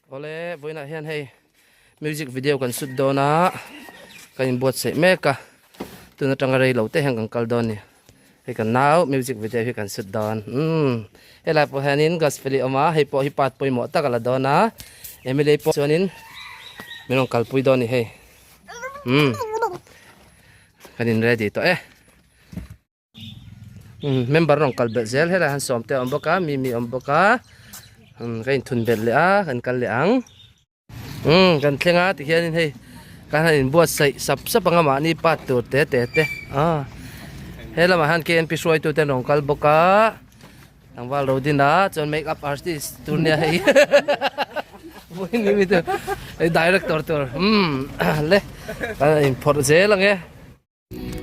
Ole Vawiin hian hei music video kan sut dona kan bot se meka tuna tanga rei lo te hang kan kal don ni hei kan now music video hi kan sut don helai po hanin Gospeli oma hei po hi pat poi mo ta kala dona emile po sonin menong kal pui don ni hei kanin ready to member rong kal bezel helai han som te omboka mi omboka kain thun bel le a kan kal le ang kan thlenga ti hian hei kan hanin buat sai sap sapanga ma ni pat tur te helama han ken pi soi tu ten rong kal boka ang wal rodina chon make up artist turnia hei Vawiin ni mi tu director tur le kan for je lang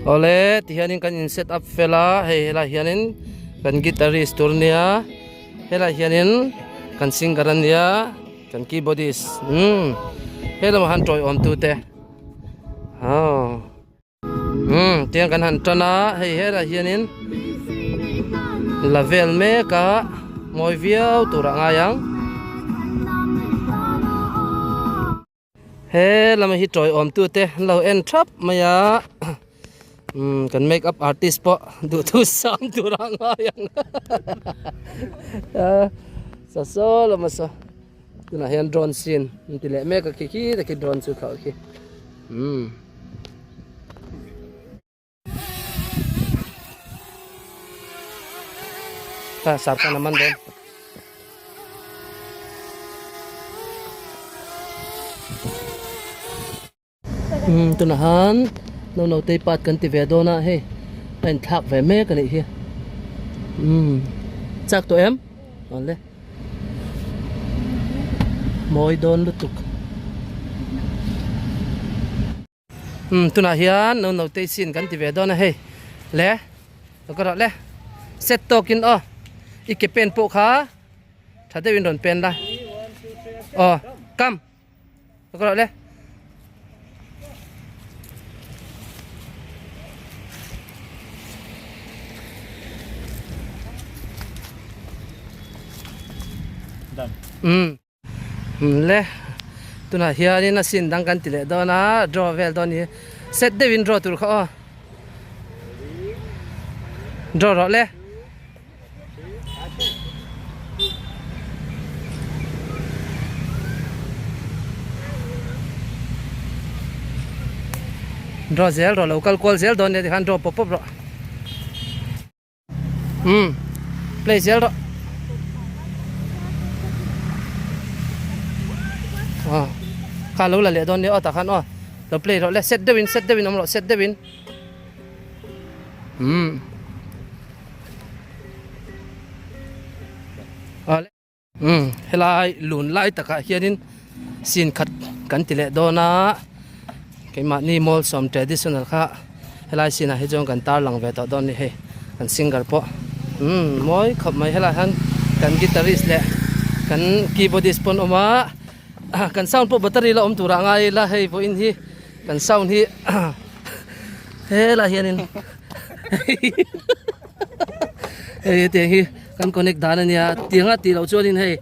ole ti hianin kan in set up fela hei hela hianin kan guitarist turnia hela hianin kan singaran ya kan keyboardist helama han toy om tu te tiang kan han tana hei hela hianin level me ka moi viau tura ngayang helama hi toy om tu te lo en trap maya kan make up artist po du tu sam tura ngayang so lama so tuna hian drone scene tile me ka ki ta ki drone chu kha ki sar ka naman don tuna han no te pat kan ti ve dona he en thak ve me ka ni hi chak to em ole moi don lutuk tuna hian no te sin kan ti ve dona he le ko ro le set tokin ike pen po kha thade win don pen la kam ko ro le le tuna hian in sin dang kan tile dona draw vel don hi set de win draw tur kha draw ro le draw zel ro local call zel don ne han draw pop ro play zel ro khá lâu là lệ đón nếu ta khănเราplay rồi set the win ông lo set the win helai lùn lại tất cả hianin xin khát cắn tỷ lệ đó na cái mặt ni mall som traditional kha helai xin à hết trong cắn tar lang về tao đón đi he cắn singer po mỗi khop mai helai han cắn guitarist lệ cắn keyboardist pon oma kan sound po battery la tura ngai la hei Vawiin hi kan sound hi he la hianin hei te hi kan connect dan ania tianga ti lo chuanin hei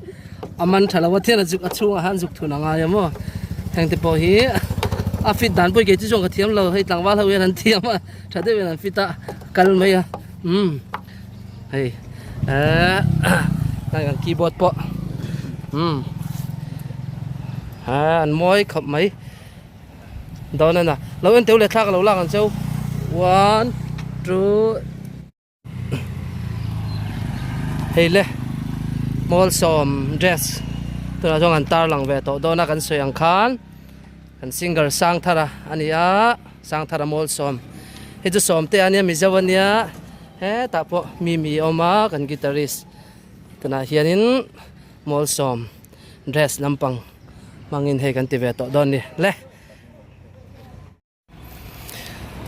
aman thalawa thena juk achunga han juk thuna nga yamo thangte po hi a fit dan poi ge chi chong ka thiam lo hei tlangwal ho yan thiam a thade wen fita kal mai hei kan keyboard po anh môi khập mấy đó nên là lâu anh tiêu lệ thác lâu lang châu 1 2 hey le mall som dress tôi là trong anh ta lang về tổ đó là kan soi ang khan kan singer sang thara ania sang thara mall som hey chu som te ania mi zawania he ta po mi oma kan guitarist tuna hianin mall som dress lampang mangin hei kan ti ve to don ni le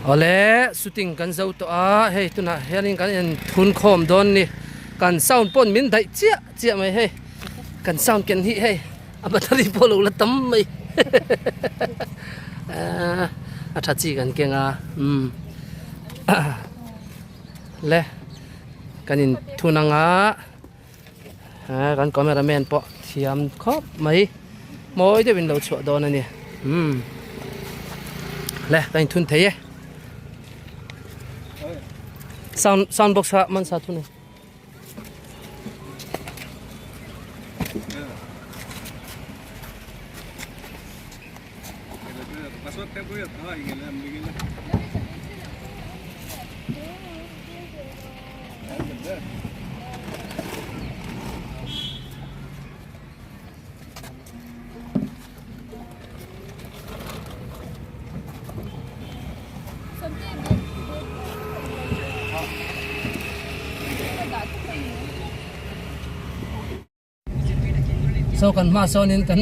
ole shooting kan zo to hei tuna hianin kan en thun khom don ni kan sound pon min dai chia mai hei kan sound ken hi hei a battery polo la tam mai a tha chi kan kenga le kanin thunanga kan cameraman po thiam khop mai mỗi đứa mình lâu chỗ đó nè lẹ cái thun thấy sound box ha man sa thun này so kan ma so nin kan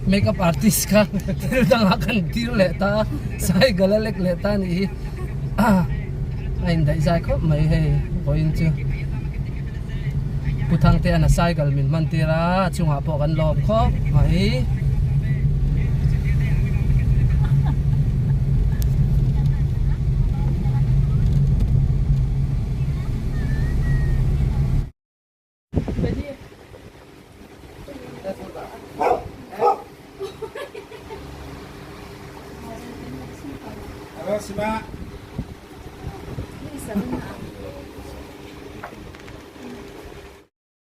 makeup artist ka dang akan tir leta sai galalek leta ni ai dai sai ko mai he poin chu puthang te ana sai gal min man tira chunga po kan lop kho mai Halo, Sipa. Ini